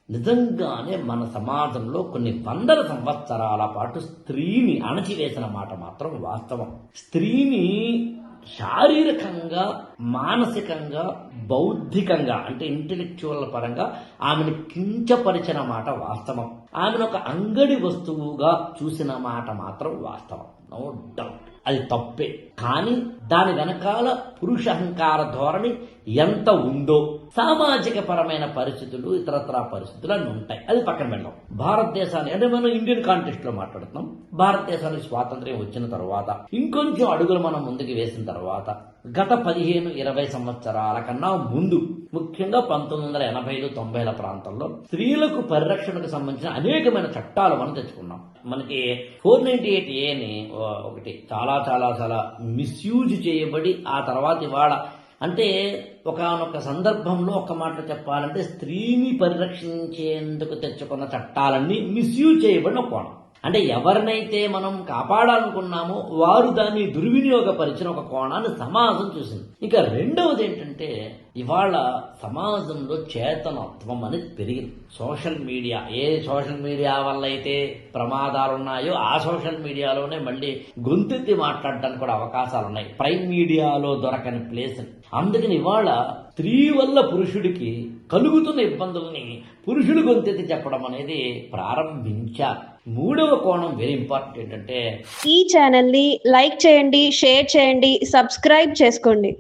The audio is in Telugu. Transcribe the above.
నిజంగానే మన సమాజంలో కొన్ని వందల సంవత్సరాల పాటు స్త్రీని అణచివేసిన మాట మాత్రం వాస్తవం. స్త్రీని శారీరకంగా, మానసికంగా, బౌద్ధికంగా అంటే ఇంటెలెక్చువల్ పరంగా ఆమెను కించపరిచిన మాట వాస్తవం. ఆమెను ఒక అంగడి వస్తువుగా చూసిన మాట మాత్రం వాస్తవం. నో డౌట్ అది తప్పే. కానీ దాని వెనకాల పురుషహంకార ధోరణి ఎంత ఉందో సామాజిక పరమైన పరిస్థితులు, ఇతరత్రా పరిస్థితులు అన్నీ ఉంటాయి. అది పక్కన పెడదాం. భారతదేశాన్ని అంటే మనం ఇండియన్ కాంటెక్స్ట్ లో మాట్లాడుతున్నాం. భారతదేశానికి స్వాతంత్ర్యం వచ్చిన తర్వాత ఇంకొంచెం అడుగులు మనం ముందుకు వేసిన తర్వాత గత 15-20 సంవత్సరాల కన్నా ముందు, ముఖ్యంగా 1980లు 90ల ప్రాంతంలో స్త్రీలకు పరిరక్షణకు సంబంధించిన అనేకమైన చట్టాలు మనం తెచ్చుకున్నాం. మనకి 498A అని ఒకటి చాలా చాలా చాలా మిస్యూజ్ చేయబడి ఆ తర్వాత ఇవాళ అంటే ఒకానొక సందర్భంలో ఒక మాట చెప్పాలంటే స్త్రీని పరిరక్షించేందుకు తెచ్చుకున్న చట్టాలన్నీ మిస్యూజ్ చేయబడిన కోణం. అంటే ఎవరినైతే మనం కాపాడాలనుకున్నామో వారు దాన్ని దుర్వినియోగపరిచిన ఒక కోణాన్ని సమాజం చూసింది. ఇంకా రెండవది ఏంటంటే ఇవాళ సమాజంలో చేతనత్వం అనేది పెరిగింది. సోషల్ మీడియా, ఏ సోషల్ మీడియా వల్ల అయితే ప్రమాదాలు ఉన్నాయో ఆ సోషల్ మీడియాలోనే మళ్ళీ గొంతెత్తి మాట్లాడడానికి కూడా అవకాశాలు ఉన్నాయి. ప్రైమ్ మీడియాలో దొరకని ప్లేస్. అందుకని ఇవాళ స్త్రీ వల్ల పురుషుడికి కలుగుతున్న ఇబ్బందుల్ని పురుషుడు గొంతెత్తి చెప్పడం అనేది ప్రారంభించారు. మూడవ కోణం వెరీ ఇంపార్టెంట్ ఏంటంటే ఈ ఛానల్ ని లైక్ చేయండి, షేర్ చేయండి, సబ్స్క్రైబ్ చేసుకోండి.